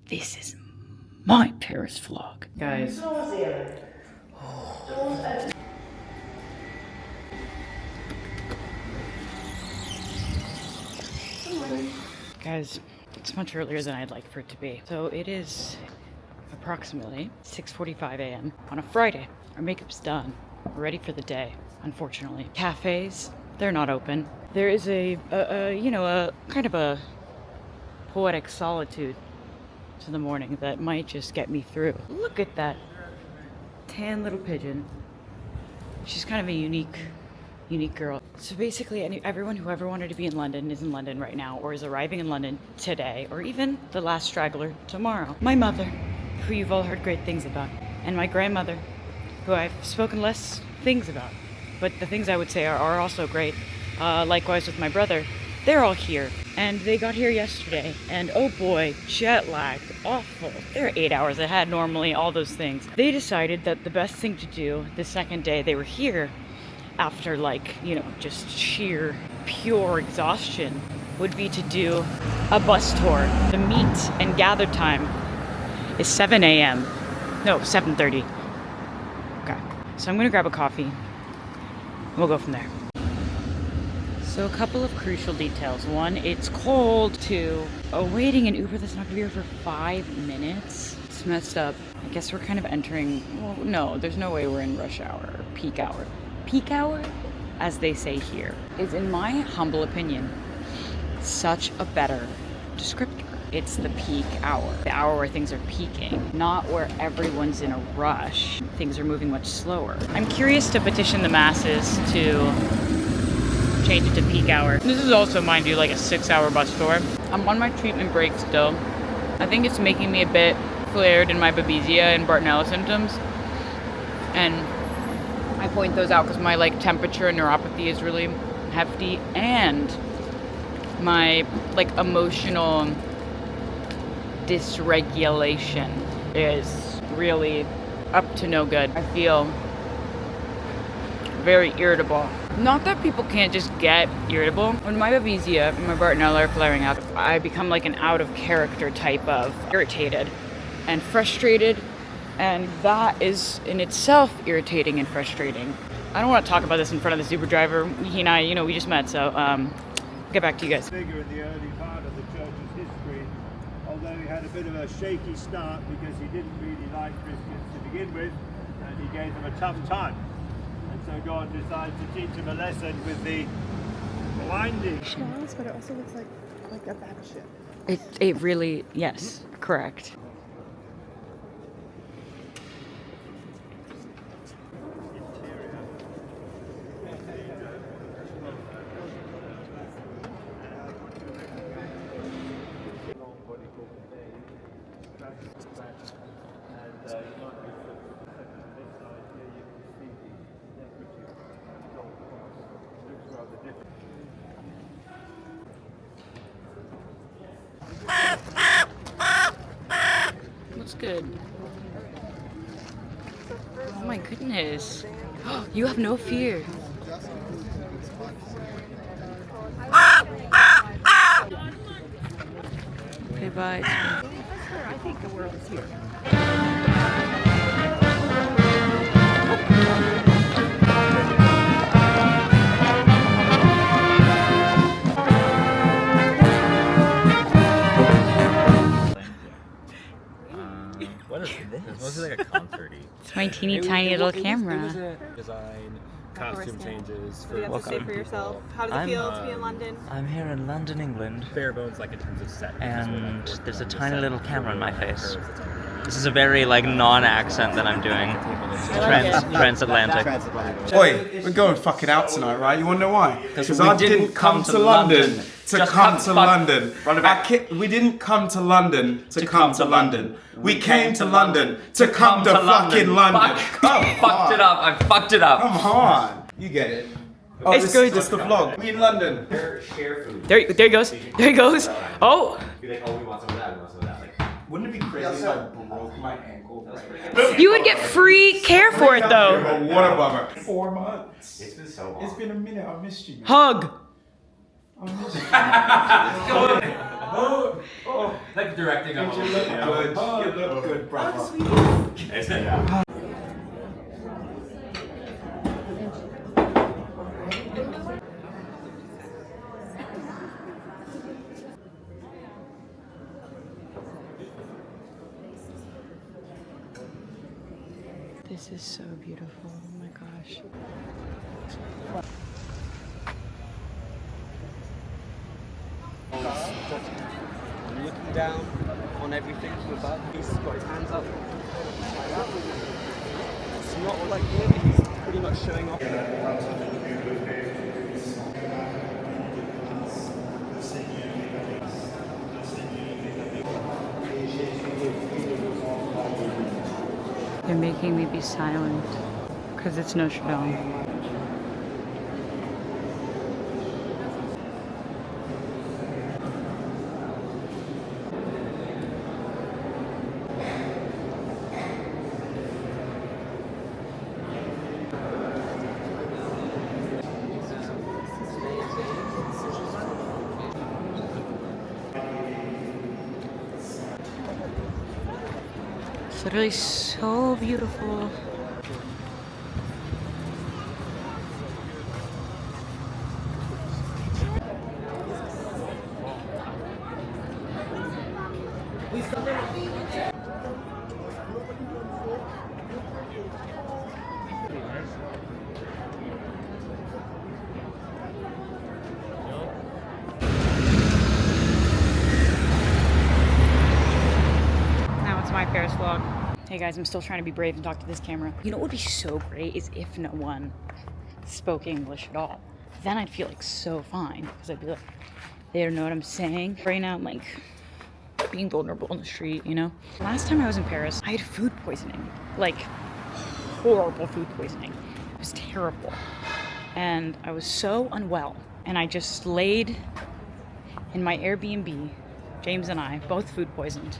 This is my Paris vlog. Guys. Guys, it's much earlier than I'd like for it to be. So it is approximately 6:45 a.m. on a Friday. Our makeup's done. We're ready for the day, unfortunately. Cafes, they're not open. There is a kind of a poetic solitude to the morning that might just get me through. Look at that tan little pigeon. She's kind of a unique girl. So basically, everyone who ever wanted to be in London is in London right now, or is arriving in London today, or even the last straggler tomorrow. My mother, who you've all heard great things about, and my grandmother, who I've spoken less things about, but the things I would say are also great. Likewise with my brother. They're all here, and they got here yesterday, and oh boy, jet lag, awful. They're 8 hours ahead normally, all those things. They decided that the best thing to do the second day they were here, after just sheer, pure exhaustion, would be to do a bus tour. The meet and gather time is 7 a.m. No, 7:30. Okay, so I'm gonna grab a coffee, and we'll go from there. So a couple of crucial details. One, it's cold. Two, awaiting an Uber that's not gonna be here for 5 minutes. It's messed up. I guess we're kind of entering, well, no, there's no way we're in rush hour or peak hour. Peak hour, as they say here, is, in my humble opinion, such a better descriptor. It's the peak hour. The hour where things are peaking, not where everyone's in a rush. Things are moving much slower. I'm curious to petition the masses to change it to peak hour. This is also, mind you, like a 6-hour bus tour. I'm on my treatment break still. I think it's making me a bit flared in my babesia and Bartonella symptoms. And I point those out because my temperature and neuropathy is really hefty, and my emotional dysregulation is really up to no good. I feel very irritable. Not that people can't just get irritable. When my babesia and my Bartonella are flaring up, I become like an out of character type of irritated and frustrated, and that is in itself irritating and frustrating. I don't want to talk about this in front of the Uber driver. He and I, we just met, so get back to you guys. Figure in the early part of the church's history, although he had a bit of a shaky start because he didn't really like Christians to begin with, and he gave them a tough time. And so God decides to teach him a lesson with the blinding. But it also looks like a battleship. It really, yes, correct. What's good? Oh my goodness. You have no fear. Okay, bye. I think the world is here. What is this? It's mostly like a concert-y. It's my teeny tiny little camera. It was a design, costume changes. What do you have to say for yourself? How does it feel to be in London? I'm here in London, England, Bare bones, like in terms of set. and there's a tiny little camera in my face. This is a very non-accent that I'm doing. Transatlantic. Oi, we're going fucking out tonight, right? You wanna know why? Because I didn't come to London to come to London. We didn't come to London to come to London. We came to London to come to fucking London. Fucked it up. I fucked it up. Come on. You get it. Oh, It's good. This is the vlog. We in London. There he goes. There he goes. Oh! Be like, oh, we want some of that, we want some of that. Like, Wouldn't it be crazy if I broke my ankle? You would get free care for it though. What a bummer. 4 months. it's been so long. It's been a minute. I missed you, man. Hug. I missed you. Like directing a You whole look video. good. You look good, brother. Is it? Yeah. This is so beautiful. Oh my gosh. Looking down on everything from above. He's got his hands up. It's not like him, he's pretty much showing off. They're making me be silent because it's Notre Dame. It's literally so beautiful. Now it's my Paris vlog. Hey guys, I'm still trying to be brave and talk to this camera. You know what would be so great is if no one spoke English at all. Then I'd feel like so fine because I'd be like, they don't know what I'm saying. Right now I'm like being vulnerable on the street, you know? Last time I was in Paris, I had food poisoning. Like horrible food poisoning. It was terrible. And I was so unwell. And I just laid in my Airbnb, James and I, both food poisoned,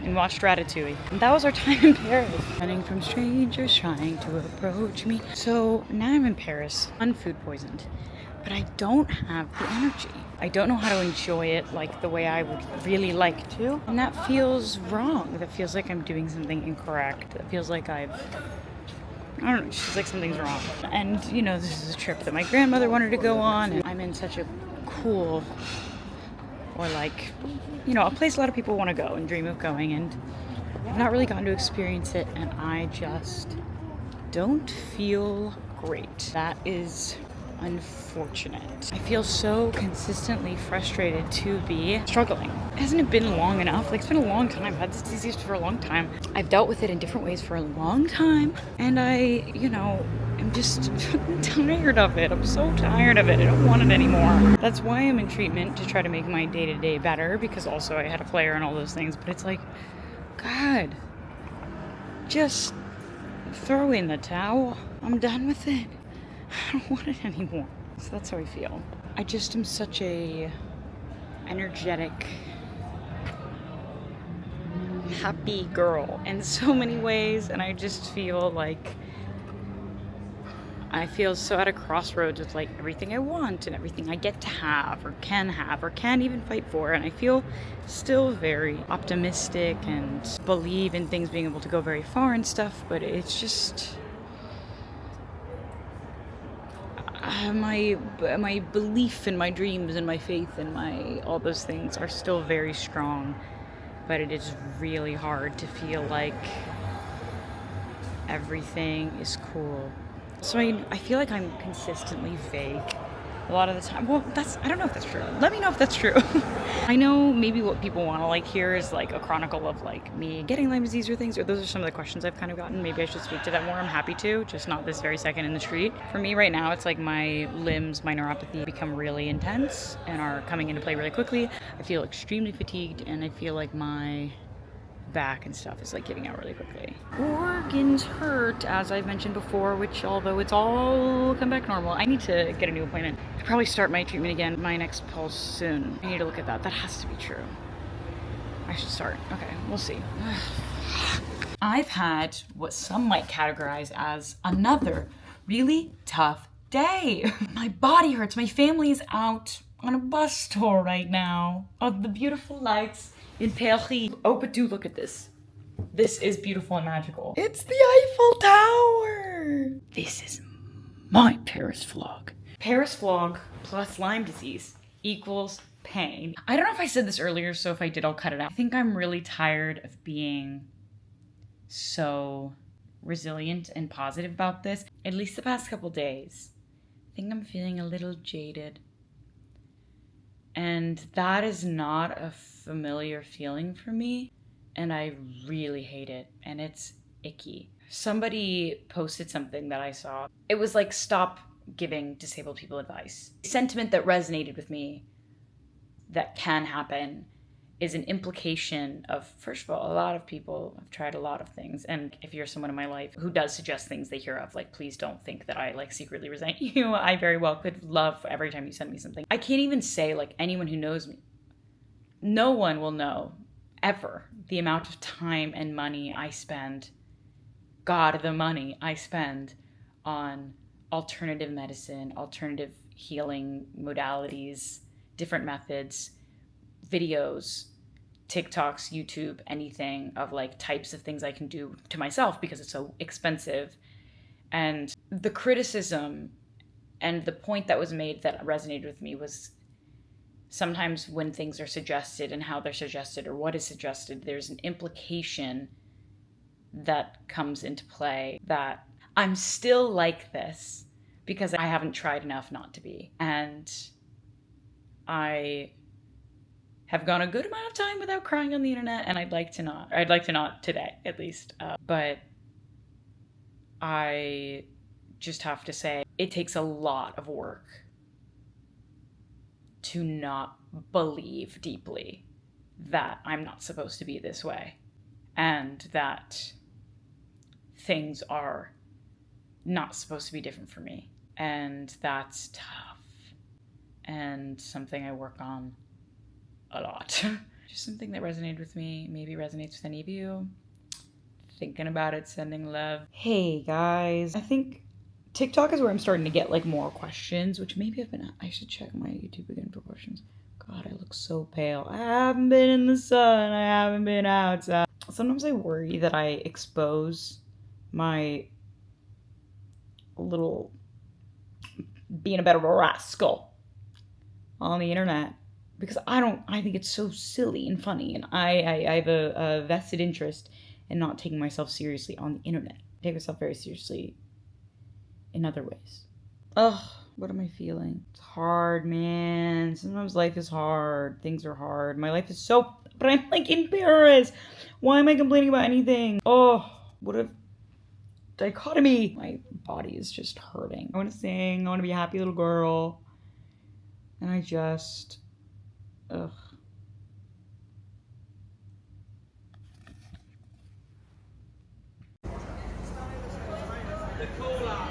and watched Ratatouille. And that was our time in Paris. Running from strangers trying to approach me. So now I'm in Paris, unfood poisoned, but I don't have the energy. I don't know how to enjoy it like the way I would really like to. And that feels wrong. That feels like I'm doing something incorrect. That feels like I don't know, she's like something's wrong. And you know, this is a trip that my grandmother wanted to go on, and I'm in such a cool, or like, you know, a place a lot of people want to go and dream of going, and I've not really gotten to experience it, and I just don't feel great. That is unfortunate. I feel so consistently frustrated to be struggling. Hasn't it been long enough? Like, it's been a long time. I've had this disease for a long time. I've dealt with it in different ways for a long time, and I, you know, I'm just tired of it. I'm so tired of it. I don't want it anymore. That's why I'm in treatment, to try to make my day-to-day better, because also I had a flare and all those things, but it's like, God, just throw in the towel. I'm done with it. I don't want it anymore. So that's how I feel. I just am such a energetic, happy girl in so many ways, and I just feel like I feel so at a crossroads with like everything I want and everything I get to have or can even fight for, and I feel still very optimistic and believe in things being able to go very far and stuff, but it's just my belief and my dreams and my faith and my all those things are still very strong, but it is really hard to feel like everything is cool. So I feel like I'm consistently vague a lot of the time. Well, I don't know if that's true. Let me know if that's true. I know maybe what people want to like hear is like a chronicle of like me getting Lyme disease or things, or those are some of the questions I've kind of gotten. Maybe I should speak to that more. I'm happy to, just not this very second in the street. For me right now, it's like my limbs, my neuropathy become really intense and are coming into play really quickly. I feel extremely fatigued, and I feel like my back and stuff is like giving out really quickly. Organs hurt, as I've mentioned before, which although it's all come back normal, I need to get a new appointment. I'll probably start my treatment again, my next pulse soon. I need to look at that. That has to be true. I should start. Okay, we'll see. I've had what some might categorize as another really tough day. My body hurts. My family is out on a bus tour right now of the beautiful lights in Paris. Oh, but do look at this. This is beautiful and magical. It's the Eiffel Tower. This is my Paris vlog. Paris vlog plus Lyme disease equals pain. I don't know if I said this earlier, so if I did, I'll cut it out. I think I'm really tired of being so resilient and positive about this. At least the past couple days, I think I'm feeling a little jaded. And that is not a familiar feeling for me. And I really hate it. And it's icky. Somebody posted something that I saw. It was like, stop giving disabled people advice. The sentiment that resonated with me that can happen is an implication of, first of all, a lot of people have tried a lot of things. And if you're someone in my life who does suggest things they hear of, like, please don't think that I like secretly resent you. I very well could love every time you send me something. I can't even say, like, anyone who knows me, no one will know ever the amount of time and money I spend, God, the money I spend on alternative medicine, alternative healing modalities, different methods, videos, TikToks, YouTube, anything of like types of things I can do to myself because it's so expensive. And the criticism and the point that was made that resonated with me was sometimes when things are suggested and how they're suggested or what is suggested, there's an implication that comes into play that I'm still like this because I haven't tried enough not to be. And I have gone a good amount of time without crying on the internet, and I'd like to not today, at least. But I just have to say, it takes a lot of work to not believe deeply that I'm not supposed to be this way, and that things are not supposed to be different for me. And that's tough, and something I work on a lot. Just something that resonated with me, maybe resonates with any of you. Thinking about it, sending love. Hey guys, I think TikTok is where I'm starting to get like more questions, which maybe I should check my YouTube again for questions. God, I look so pale. I haven't been in the sun, I haven't been outside. Sometimes I worry that I expose my little being a bit of a rascal on the internet. Because I think it's so silly and funny, and I have a vested interest in not taking myself seriously on the internet. I take myself very seriously in other ways. Ugh, what am I feeling? It's hard, man. Sometimes life is hard. Things are hard. My life is so... But I'm like in Paris. Why am I complaining about anything? Oh, what a dichotomy. My body is just hurting. I want to sing. I want to be a happy little girl. And I just... Ugh. The cola.